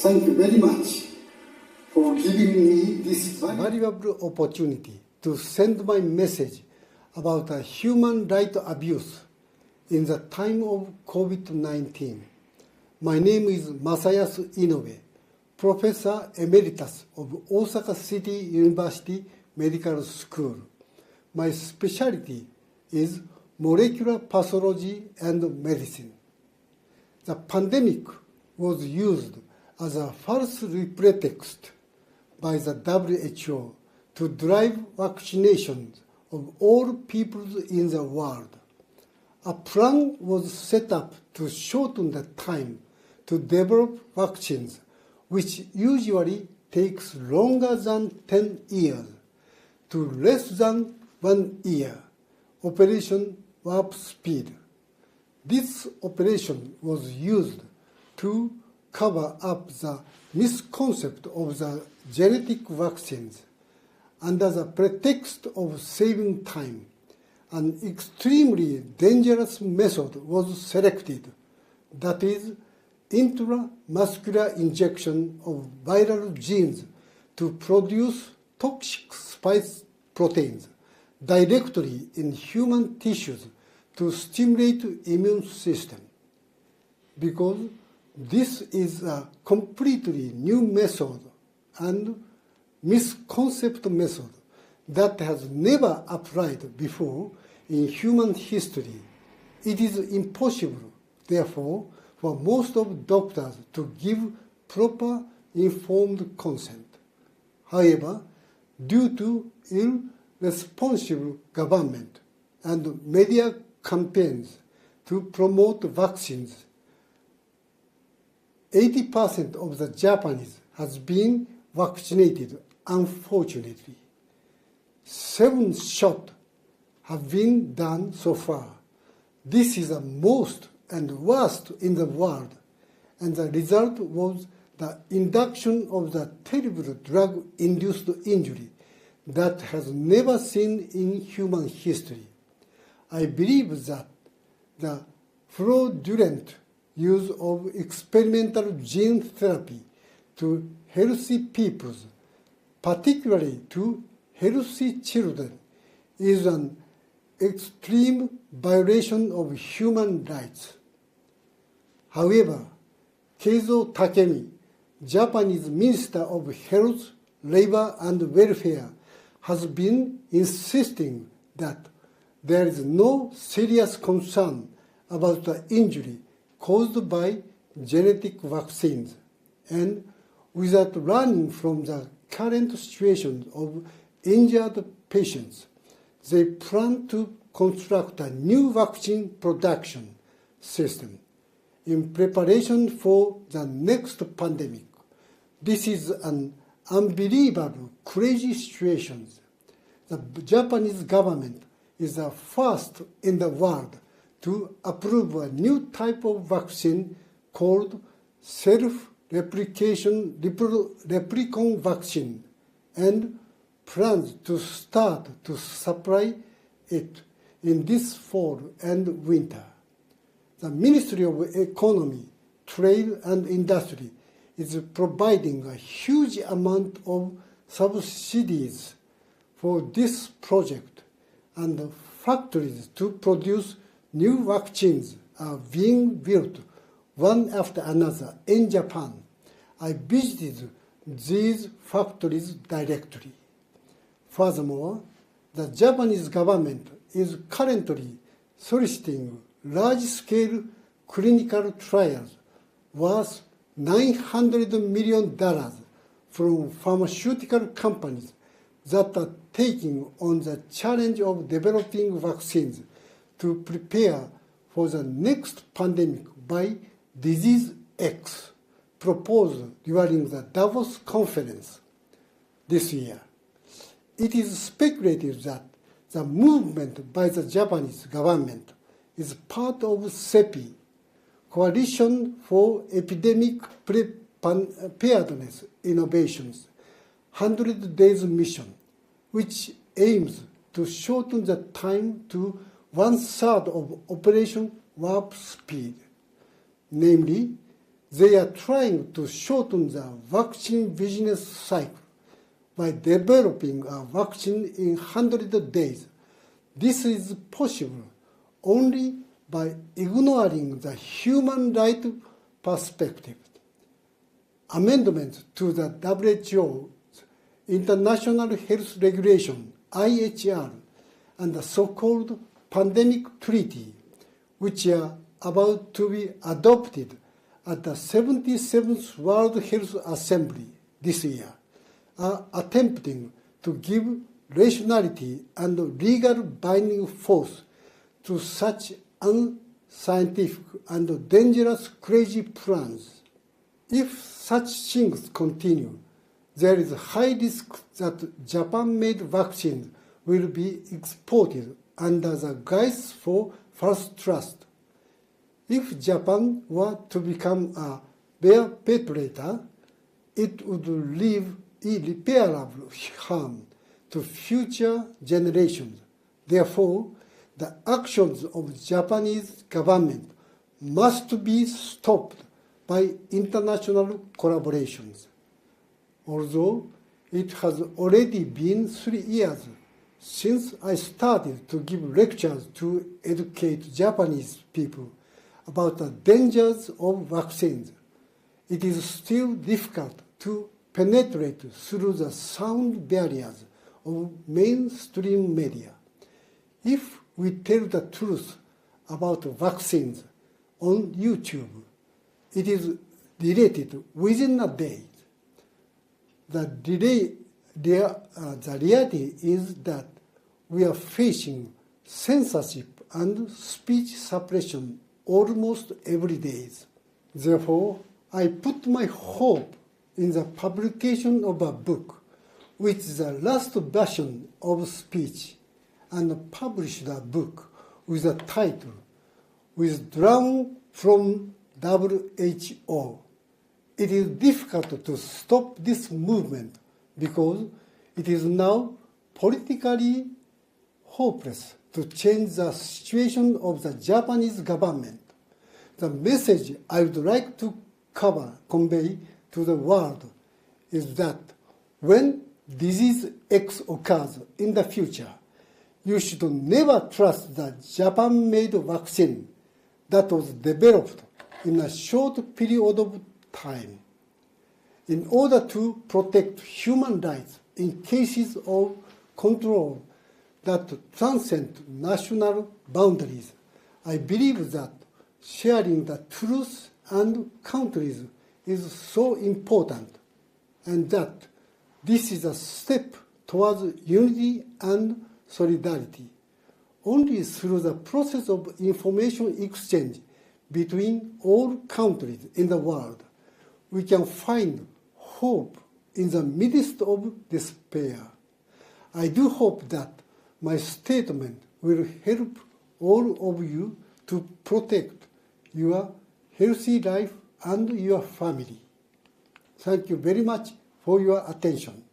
Thank you very much for giving me this valuable opportunity to send my message about human rights abuse in the time of COVID-19. My name is Masayasu Inoue, Professor Emeritus of Osaka City University Medical School. My specialty is molecular pathology and medicine. The pandemic was used as a false pretext by the WHO to drive vaccinations of all peoples in the world. A plan was set up to shorten the time to develop vaccines, which usually takes longer than 10 years, to less than 1 year, Operation Warp Speed. This operation was used to cover up the misconcept of the genetic vaccines under the pretext of saving time. An extremely dangerous method was selected, that is, intramuscular injection of viral genes to produce toxic spike proteins directly in human tissues to stimulate immune system. Because this is a completely new method and misconceived method that has never applied before in human history. It is impossible, therefore, for most of doctors to give proper informed consent. However, due to irresponsible government and media campaigns to promote vaccines, 80% of the Japanese has been vaccinated, unfortunately. 7 shots have been done so far. This is the most and worst in the world, and the result was the induction of the terrible drug-induced injury that has never seen in human history. I believe that the fraudulent use of experimental gene therapy to healthy people, particularly to healthy children, is an extreme violation of human rights. However, Keizo Takemi, Japanese Minister of Health, Labor and Welfare, has been insisting that there is no serious concern about the injury caused by genetic vaccines, and without learning from the current situation of injured patients, they plan to construct a new vaccine production system in preparation for the next pandemic. This is an unbelievable, crazy situation. The Japanese government is the first in the world to approve a new type of vaccine called self-replicon vaccine, and plans to start to supply it in this fall and winter. The Ministry of Economy, Trade and Industry is providing a huge amount of subsidies for this project, and factories to produce new vaccines are being built one after another in Japan. I visited these factories directly. Furthermore, the Japanese government is currently soliciting large-scale clinical trials worth $900 million from pharmaceutical companies that are taking on the challenge of developing vaccines to prepare for the next pandemic by Disease X, proposed during the Davos conference this year. It is speculated that the movement by the Japanese government is part of CEPI, Coalition for Epidemic Preparedness Innovations, 100 Days Mission, which aims to shorten the time to 1/3 of Operation Warp Speed. Namely, They are trying to shorten the vaccine business cycle by developing a vaccine in 100 days. This is possible only by ignoring the human right perspective. Amendments to the WHO's International Health Regulation, IHR, and the so-called Pandemic Treaty, which are about to be adopted at the 77th World Health Assembly this year, are attempting to give rationality and legal binding force to such unscientific and dangerous crazy plans. If such things continue, there is a high risk that Japan-made vaccines will be exported under the guise for false trust. If Japan were to become a perpetrator, it would leave irreparable harm to future generations. Therefore, the actions of Japanese government must be stopped by international collaborations. Although it has already been 3 years since I started to give lectures to educate Japanese people about the dangers of vaccines, it is still difficult to penetrate through the sound barriers of mainstream media. If we tell the truth about vaccines on YouTube, it is deleted within a day. The reality is that we are facing censorship and speech suppression almost every day. Therefore, I put my hope in the publication of a book, which is the last version of speech, and published a book with a title, Withdrawn from WHO. It is difficult to stop this movement because it is now politically hopeless to change the situation of the Japanese government. The message I would like to convey to the world is that when disease X occurs in the future, you should never trust the Japan-made vaccine that was developed in a short period of time. In order to protect human rights in cases of control that transcend national boundaries, I believe that sharing the truth and countries is so important, and that this is a step towards unity and solidarity. Only through the process of information exchange between all countries in the world, we can find hope in the midst of despair. I do hope that my statement will help all of you to protect your healthy life and your family. Thank you very much for your attention.